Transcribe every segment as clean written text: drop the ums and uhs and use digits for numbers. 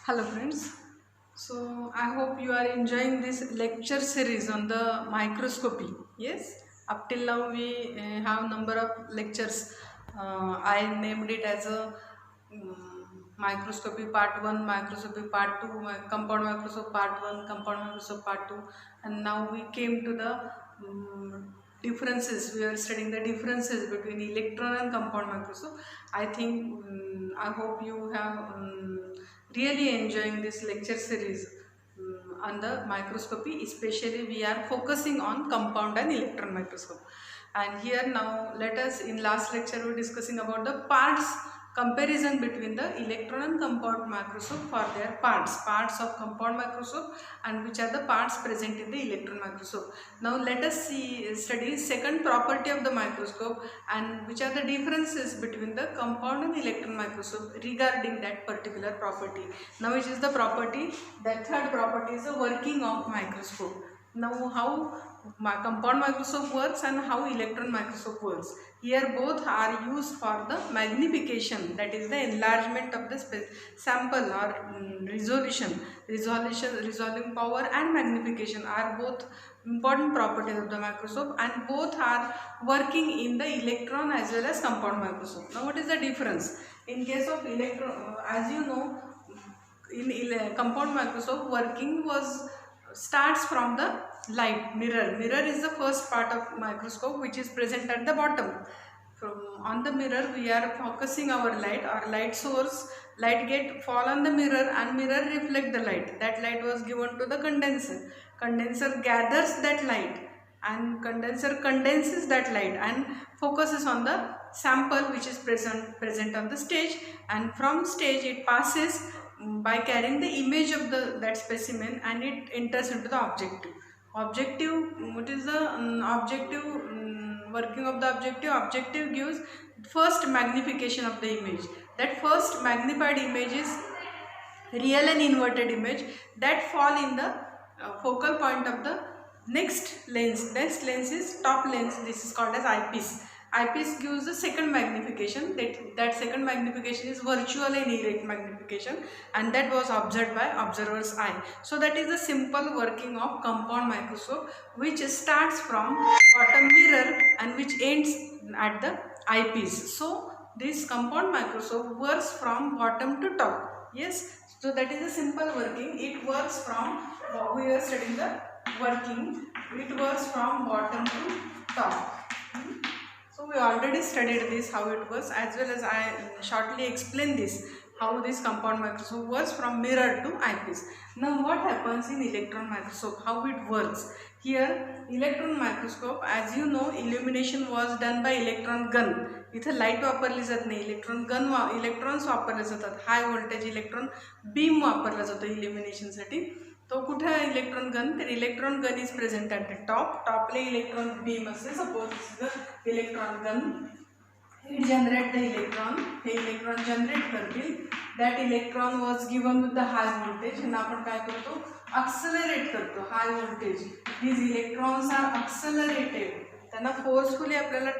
Hello friends. So I hope you are enjoying this lecture series on the microscopy. Yes, up till now we have number of lectures. I named it as a microscopy part 1, microscopy part 2, compound microscope part 1, compound microscope part 2, and now we came to the differences. We are studying the differences between electron and compound microscope. I hope you have really enjoying this lecture series on the microscopy. Especially we are focusing on compound and electron microscope. And here now let us, in last lecture we were discussing about the parts, comparison between the electron and compound microscope for their parts of compound microscope, and which are the parts present in the electron microscope. Now let us study second property of the microscope, and which are the differences between the compound and electron microscope regarding that particular property. Now which is the property, that third property is the working of microscope. Now how compound microscope works and how electron microscope works. Here both are used for the magnification, that is the enlargement of the sample, or resolving power and magnification are both important properties of the microscope, and both are working in the electron as well as compound microscope. Now what is the difference? In case of electron, as you know, in compound microscope working starts from the mirror is the first part of microscope, which is present at the bottom. From on the mirror we are focusing our light source, light get fall on the mirror and mirror reflect the light. That light was given to the condenser gathers that light, and condenser condenses that light and focuses on the sample which is present on the stage, and from stage it passes by carrying the image of that specimen, and it enters into the objective. What is the working of the objective gives first magnification of the image. That first magnified image is real and inverted image that fall in the focal point of the next lens. Next lens is top lens. This is called as eyepiece. Eyepiece gives the second magnification. That second magnification is virtual and erect magnification, and that was observed by observer's eye. So that is the simple working of compound microscope, which starts from bottom mirror and which ends at the eyepiece. So this compound microscope works from bottom to top. Yes, so that is a simple working. It works from, we are studying the working, it works from bottom to top. So we already studied this, how it works, as well as I shortly explain this, how this compound microscope works from mirror to eyepiece. Now what happens in electron microscope, how it works? Here electron microscope, as you know, illumination was done by electron gun. इथे light वापरली जात नाही, electrons वापरले जातात. High voltage electron beam वापरला जातो इल्युमिनेशनसाठी. तो कुठे आहे इलेक्ट्रॉन गन? तर electron gun is present at the टॉपले इलेक्ट्रॉन बीम असे. Suppose electron gun, it generate the electron, हे इलेक्ट्रॉन जनरेट करतील. That electron was given with the high voltage, आणि आपण काय करतो, एक्सेलरेट करतो high voltage. These electrons are accelerated, त्यांना फोर्सफुली आपल्याला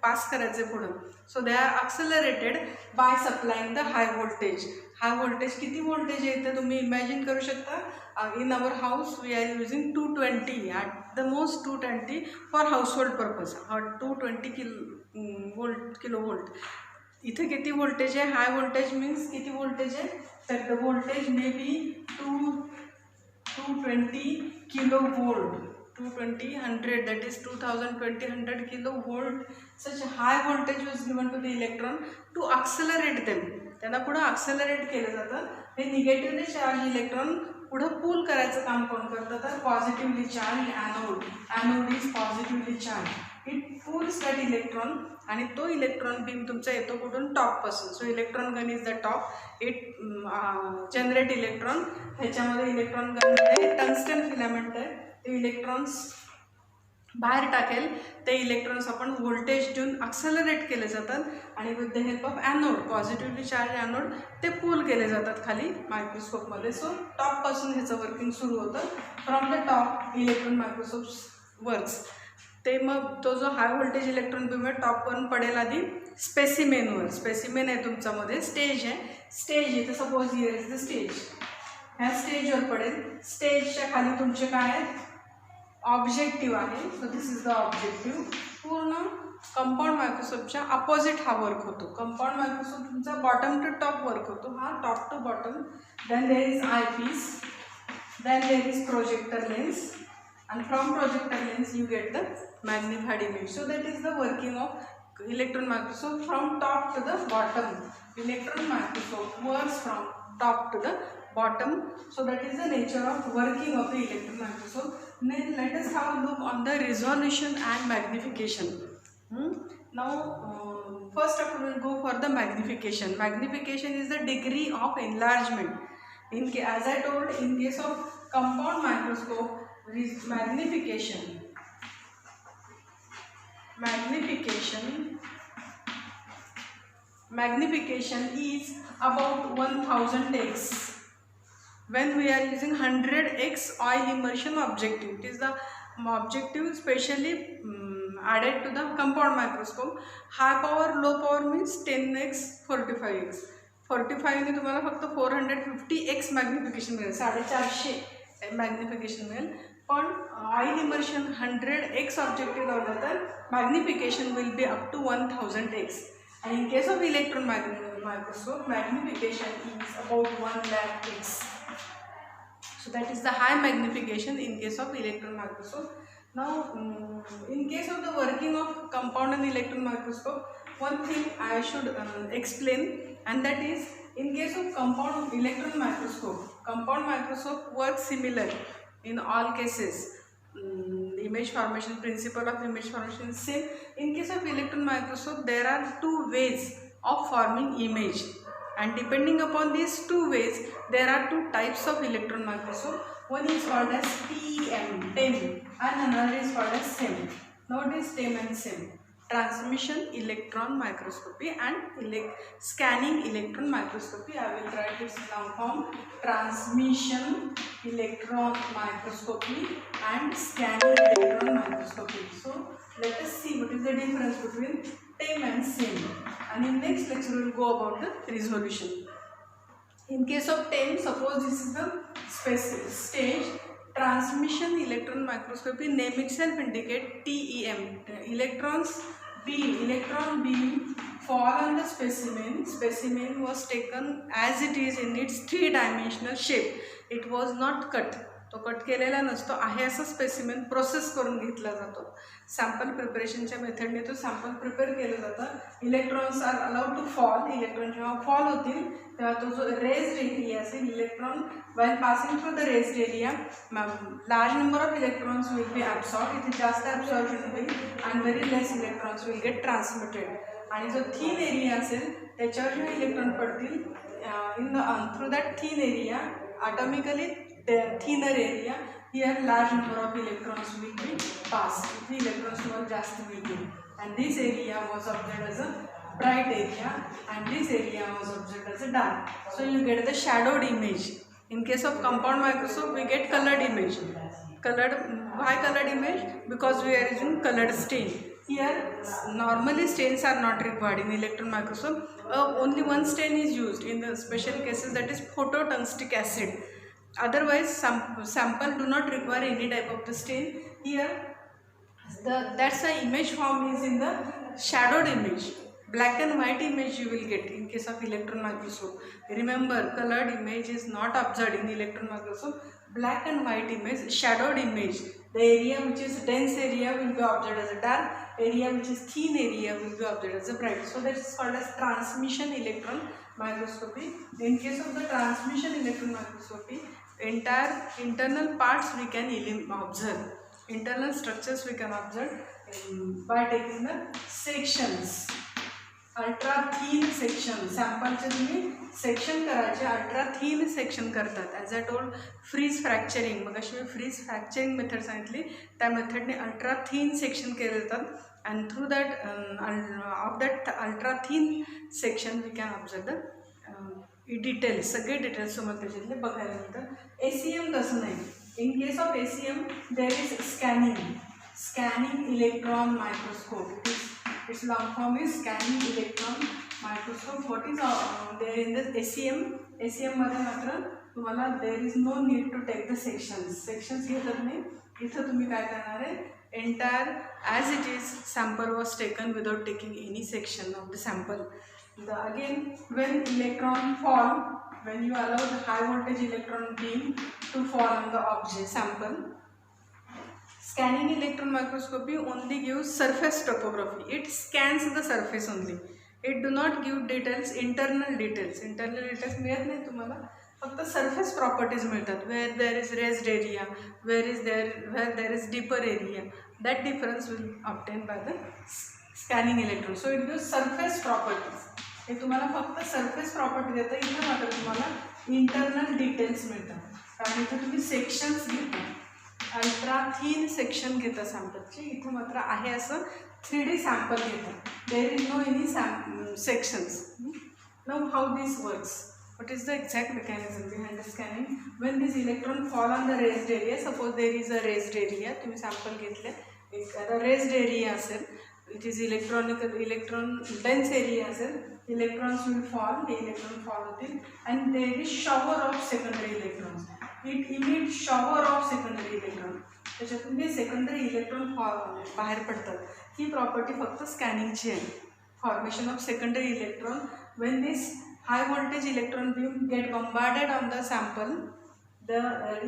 पास करायचे पुढं. So they are accelerated by supplying the high voltage. High voltage किती व्होल्टेज आहे ते तुम्ही इमॅजिन करू शकता. In our house we are using 220 at the most 220 for household purpose. 220 kilo volt. इथे किती व्होल्टेज आहे? हाय व्होल्टेज मीन्स किती व्होल्टेज आहे? तर the voltage may be 220 kilo volt. 220 100, that is 2020 100 kilovolt. Such a high voltage was given to the electron to accelerate them. त्यांना पुढे accelerate केलं जातं. हे निगेटिव्हली चार्ज इलेक्ट्रॉन पुढे पुल करायचं काम कोण करतं? तर positively charge anode is positively charge. It pulls that electron, आणि तो इलेक्ट्रॉन बीम तुमचा येतो कुठून? टॉपपासून. So electron gun is the top. It generate electron. ह्याच्यामध्ये इलेक्ट्रॉन गनमध्ये टंगस्टन फिलामेंट आहे. ते इलेक्ट्रॉन्स बाहेर टाकेल. ते इलेक्ट्रॉन्स आपण व्होल्टेज देऊन एक्सेलरेट केले जातात, आणि with the help of anode, positively charge anode, ते पूल केले जातात खाली मायक्रोस्कोपमध्ये. सो टॉपपासून ह्याचं वर्किंग सुरू होतं. From the top electron microscope works. ते मग तो जो हाय व्होल्टेज इलेक्ट्रॉन बीम आहे टॉपवरून पडेल आधी स्पेसिमेनवर. स्पेसिमेन आहे तुमच्यामध्ये, स्टेज आहे. स्टेज इथे suppose here is the stage. ह्या स्टेजवर पडेल. स्टेजच्या खाली तुमचे काय आहेत, ऑब्जेक्टिव्ह आहे. So this is the objective. पूर्ण कंपाऊंड मायक्रोस्कोपच्या अपोजिट हा वर्क होतो. कंपाऊंड मायक्रोस्कोप तुमचा बॉटम टू टॉप वर्क होतो, हा top to bottom. Then there is eyepiece, then there is projector lens, and from projector lens you get the magnified image. So that is the working of electron microscope from top to the bottom. Electron microscope works from top to the bottom. So that is the nature of working of the electron microscope. Then let us have a look on the resolution and magnification. Now first of all we will go for the magnification. Magnification is the degree of enlargement. As I told, in case of compound microscope, magnification is about 1000x. When we are using 100x oil immersion objective, it is the objective specially added to the compound microscope. High power, low power means 10x, 45x. 45 ने तुम्हाला फक्त 450x magnification मिळेल, 450 magnification मिळेल. पण oil immersion 100x objective लावलं तर magnification will be up to 1000x. and in case of electron microscope magnification is about 1,00,000x. so that is the high magnification in case of electron microscope. Now in case of the working of compound and electron microscope, one thing I should explain, and that is in case of compound electron microscope works similar in all cases. Image formation, principle of image formation is same. In case of electron microscope there are two ways of forming image, and depending upon these two ways there are two types of electron microscope. One is called as TEM, and another is called as SEM. Now it is TEM and SEM. Transmission electron microscopy and scanning electron microscopy. I will write this long form: transmission electron microscopy and scanning electron microscopy. So let us see what is the difference between TEM and SEM, and in next lecture we will go about the resolution. In case of TEM, suppose this is the stage. Transmission electron microscopy, name itself indicate TEM, electron beam fall on the specimen. Specimen was taken as it is in its 3-dimensional shape. It was not cut. तो cut केलेला नसतो, आहे असं specimen process करून घेतला जातो. Sample प्रिपरेशनच्या मेथडने तो sample prepare केलं जातं. Electrons are allowed to fall. Electron जेव्हा फॉल होतील तेव्हा तो जो रेज्ड एरिया असेल, electron while passing through the raised area, large number of electrons will be absorbed. इथे जास्त absorption होईल and very less electrons will get transmitted. आणि जो थिन एरिया असेल त्याच्यावर जेव्हा इलेक्ट्रॉन पडतील, through that thin area, atomically the thinner area, here large number of electrons will be passed. The electrons were just moving, and this area was observed as a bright area and this area was observed as a dark. So you get the shadowed image. In case of compound microscope we get colored image. Why colored image? Because we are using colored stain. Here normally stains are not required in electron microscope. Only one stain is used in the special cases, that is phototungstic acid. Otherwise sample do not require any type of the stain. Here that's the image form is in the shadowed image. Black and white image you will get in case of electron microscope. Remember, colored image is not observed in electron microscope. Black and white image, shadowed image, the area which is dense area will be observed as a dark, area which is thin area will be observed as a bright. So that is called as transmission electron microscopy. In case of the transmission electron microscopy, entire internal parts we can observe. Internal structures we can observe by taking the sections. Ultra thin section, सॅम्पलचे तुम्ही section करायचे, ultra thin section करतात. As a told freeze fracturing, मग अशी freeze fracturing method सांगितली, त्या मेथडने ultra thin section केले जातात. And through that of that ultra thin section we can observe the details, सगळे डिटेल्स समोर त्याच्यातले बघायला मिळतात. ACM तसं नाही. In case of ACM there is scanning electron microscope. Its long form is scanning electron microscope. What is there in the ACM? ACM मध्ये मात्र तुम्हाला there is no need to take the sections घेतत नाही. इथं तुम्ही काय करणार आहे, entire as it is sample was taken without taking any section of the sample. Again, when electron fall, when you allow the high voltage electron beam to fall on the object sample, scanning electron microscopy only gives surface topography. It scans the surface only. It do not give details, internal details मिळत नाही तुम्हाला, फक्त surface properties मिळतात. Where there is raised area, where there is deeper area, that difference will obtained by the scanning electron. So it gives surface properties. हे तुम्हाला फक्त surface property देतं. इथं मात्र तुम्हाला इंटरनल डिटेल्स मिळतात, कारण इथं तुम्ही सेक्शन्स घेता, अल्ट्रा थिन सेक्शन घेता सॅम्पलची. इथं मात्र आहे असं 3D सॅम्पल घेता. There is no any sections. Now how this works, what is the exact mechanism behind the scanning? When this electron fall on the raised area, suppose there is a raised area, तुम्ही sample घेतले, एखादा raised area असेल, it is electron dense area असेल, electrons will fall, the electron fall होतील, and there is shower of secondary electrons. It emits shower of secondary electron. त्याच्यातून हे secondary electron बाहेर पडतात. ही property फक्त स्कॅनिंगची आहे. Formation of secondary electron when this high voltage electron beam get bombarded on the sample.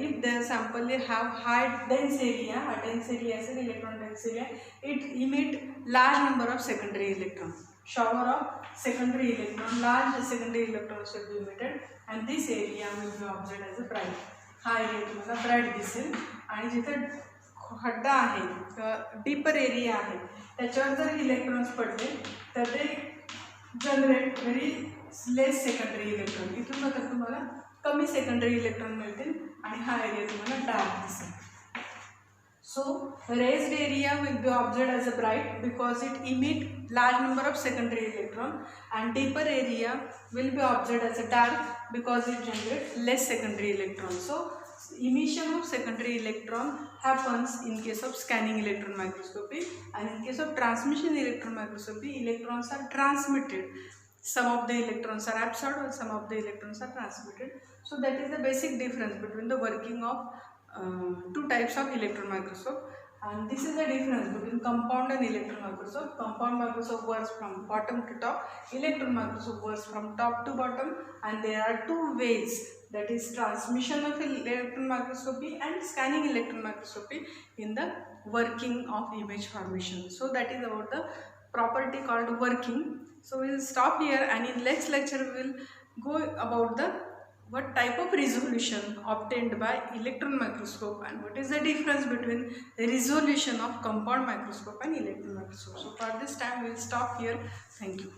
If the sample have high dense area, is an electron dense area, it emit large number of secondary electrons. Shower of secondary electron, large secondary electrons will be emitted, and this area will be observed as a bright. हा area तुम्हाला bright दिसेल, आणि जिथे खड्डा आहे, deeper area आहे, त्याच्यावर जर इलेक्ट्रॉन्स पडले तर ते generate very less secondary electron. इथून मात्र तुम्हाला कमी सेकंडरी इलेक्ट्रॉन मिळतील, आणि हा एरिया तुम्हाला डार्क दिसेल. So raised area will be observed as a bright because it emit large number of secondary electron, and deeper area will be observed as a dark because it generates less secondary electron. So emission of secondary electron happens in case of scanning electron microscopy, and in case of transmission electron microscopy, electrons are transmitted. Some of the electrons are absorbed and some of the electrons are transmitted. So that is the basic difference between the working of two types of electron microscope, and this is the difference between compound and electron microscope. Compound microscope works from bottom to top, electron microscope works from top to bottom, and there are two ways, that is transmission of electron microscopy and scanning electron microscopy in the working of image formation. So that is about the property called working. So we will stop here, and in next lecture we will go about the what type of resolution obtained by electron microscope, and what is the difference between the resolution of compound microscope and electron microscope. So for this time we will stop here. Thank you.